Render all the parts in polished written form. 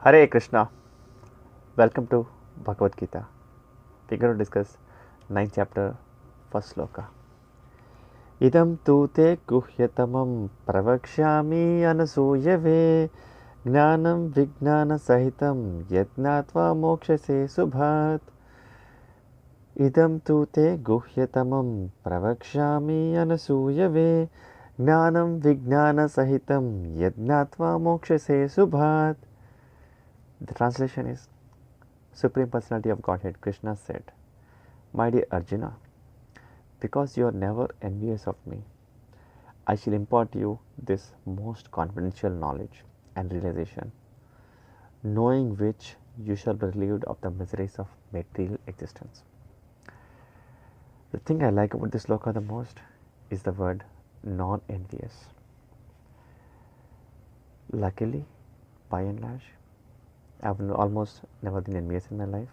Hare Krishna. Welcome to Bhagavadgita. We're going to discuss 9th chapter, first sloka. Idam tu te guhyatamam pravakshyami anasuyave gnanam vijnana sahitam yadnatva mokshase subhat. Idam tu te guhyatamam pravakshyami anasuyave gnanam vijnana sahitam yadnatva mokshase subhat. The translation is Supreme Personality of Godhead, Krishna said, My dear Arjuna, because you are never envious of me, I shall impart you this most confidential knowledge and realization, knowing which you shall be relieved of the miseries of material existence. The thing I like about this sloka the most is the word non-envious. Luckily, by and large, I've almost never been envious in my life,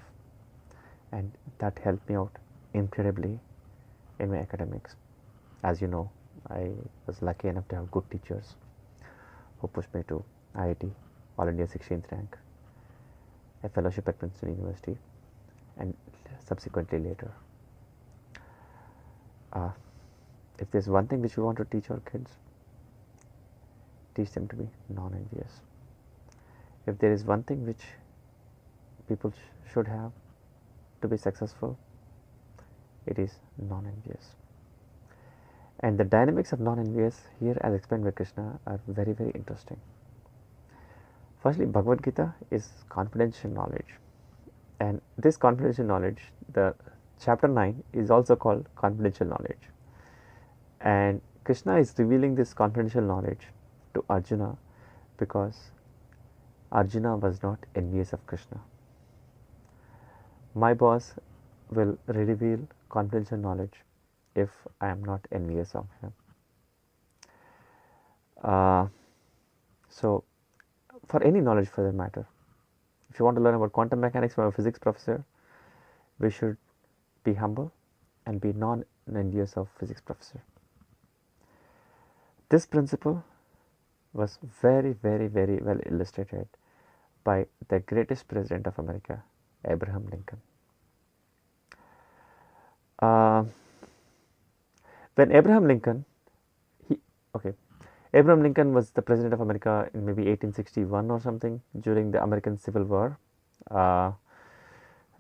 and that helped me out incredibly in my academics. As you know, I was lucky enough to have good teachers who pushed me to IIT, All India 16th rank, a fellowship at Princeton University, and subsequently later. If there's one thing which we want to teach our kids, teach them to be non-envious. If there is one thing which people should have to be successful, it is non-envious. And the dynamics of non-envious here, as explained by Krishna, are very, very interesting. Firstly, Bhagavad Gita is confidential knowledge, and this confidential knowledge, the chapter 9 is also called confidential knowledge, and Krishna is revealing this confidential knowledge to Arjuna because Arjuna was not envious of Krishna. My boss will reveal confidential knowledge if I am not envious of him. So, for any knowledge for that matter, if you want to learn about quantum mechanics from a physics professor, we should be humble and be non-envious of physics professor. This principle was very, very, very well illustrated by the greatest president of America, Abraham Lincoln. When Abraham Lincoln was the president of America in maybe 1861 or something during the American Civil War,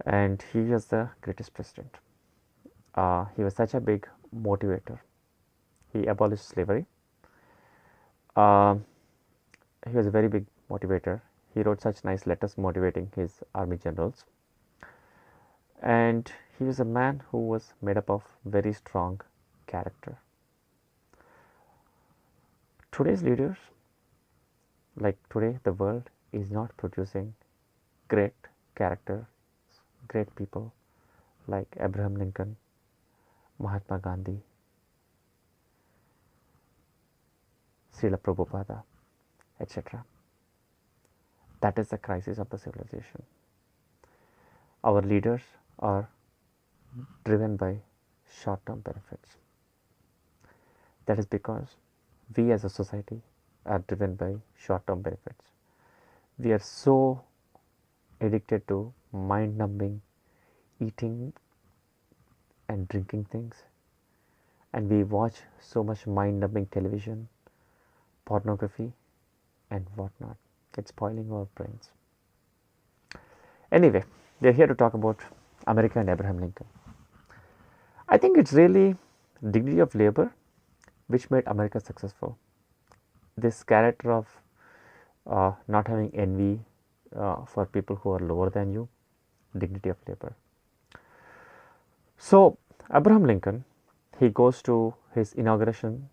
and he was the greatest president. He was such a big motivator. He abolished slavery. He was a very big motivator. He wrote such nice letters motivating his army generals. And he was a man who was made up of very strong character. Today's leaders, like today, the world is not producing great characters, great people like Abraham Lincoln, Mahatma Gandhi, Srila Prabhupada, etc. That is the crisis of the civilization. Our leaders are driven by short-term benefits. That is because we as a society are driven by short-term benefits. We are so addicted to mind-numbing, eating and drinking things, and we watch so much mind-numbing television, pornography, and whatnot. It's spoiling our brains. Anyway, we are here to talk about America and Abraham Lincoln. I think it's really dignity of labor which made America successful. This character of not having envy for people who are lower than you, dignity of labor. So, Abraham Lincoln, he goes to his inauguration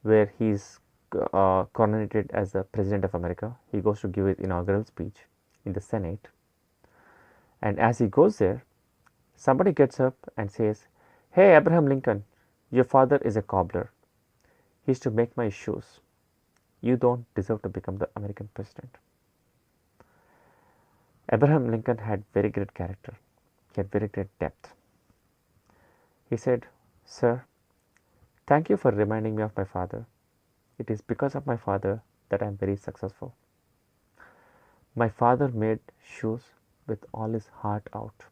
where he is coronated as the President of America. He goes to give his inaugural speech in the Senate. And as he goes there, somebody gets up and says, "Hey, Abraham Lincoln, your father is a cobbler. He used to make my shoes. You don't deserve to become the American president." Abraham Lincoln had very great character. He had very great depth. He said, "Sir, thank you for reminding me of my father. It is because of my father that I am very successful. My father made shoes with all his heart out.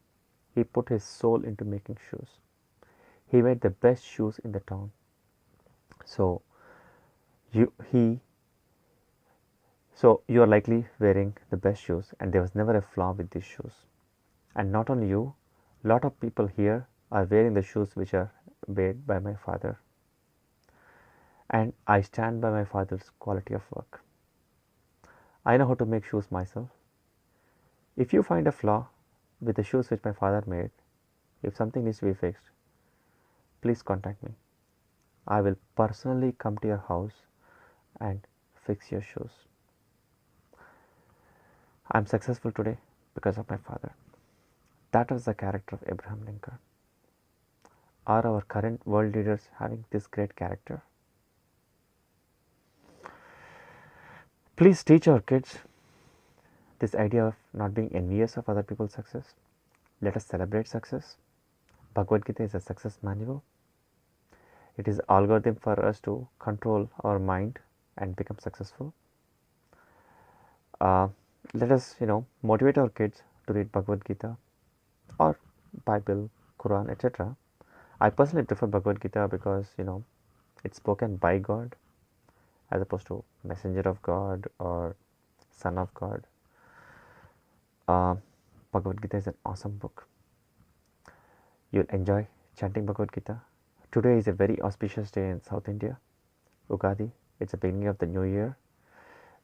He put his soul into making shoes. He made the best shoes in the town. So you he so you are likely wearing the best shoes, and there was never a flaw with these shoes. And not only you, lot of people here are wearing the shoes which are made by my father. And I stand by my father's quality of work. I know how to make shoes myself. If you find a flaw with the shoes which my father made, if something needs to be fixed, please contact me. I will personally come to your house and fix your shoes. I am successful today because of my father. That was the character of Abraham Lincoln. Are our current world leaders having this great character? Please teach our kids this idea of not being envious of other people's success. Let us celebrate success. Bhagavad-gita is a success manual. It is an algorithm for us to control our mind and become successful. Let us, motivate our kids to read Bhagavad-gita or Bible, Quran, etc. I personally prefer Bhagavad-gita because, it's spoken by God as opposed to messenger of God or son of God. Bhagavad-gita is an awesome book. You'll enjoy chanting Bhagavad-gita. Today is a very auspicious day in South India, Ugadi. It's the beginning of the new year,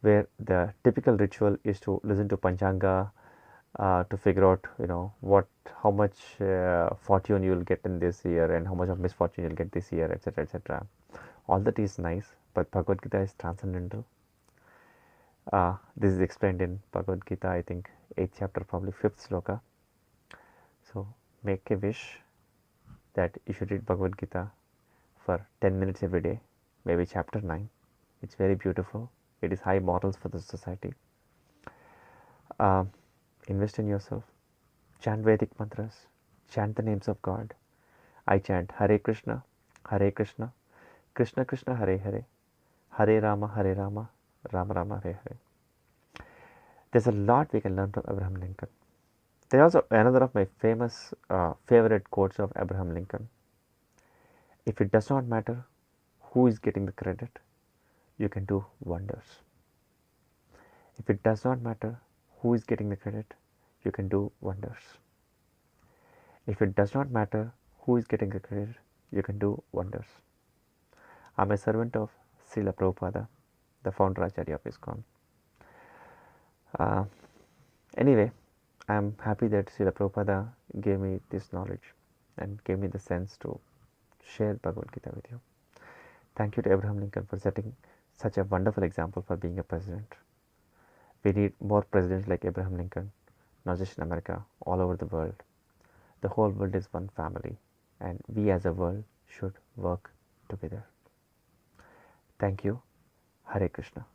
where the typical ritual is to listen to Panchanga to figure out, how much fortune you will get in this year and how much of misfortune you'll get this year, etc., etc. All that is nice, but Bhagavad Gita is transcendental. This is explained in Bhagavad Gita, I think, 8th chapter, probably 5th sloka. So make a wish that you should read Bhagavad Gita for 10 minutes every day, maybe chapter 9. It's very beautiful. It is high morals for the society. Invest in yourself. Chant Vedic mantras. Chant the names of God. I chant Hare Krishna, Krishna Krishna, Hare Hare, Hare Rama, Rama Rama, Hare Hare. There's a lot we can learn from Abraham Lincoln. There's also another of my famous favorite quotes of Abraham Lincoln. If it does not matter who is getting the credit, you can do wonders. If it does not matter who is getting the credit, you can do wonders. If it does not matter who is getting the credit, you can do wonders. I'm a servant of Srila Prabhupada, the founder Acharya of ISKCON. Anyway, I'm happy that Srila Prabhupada gave me this knowledge and gave me the sense to share Bhagavad Gita with you. Thank you to Abraham Lincoln for setting such a wonderful example for being a president. We need more presidents like Abraham Lincoln, not just in America, all over the world. The whole world is one family, and we as a world should work together. Thank you. Hare Krishna.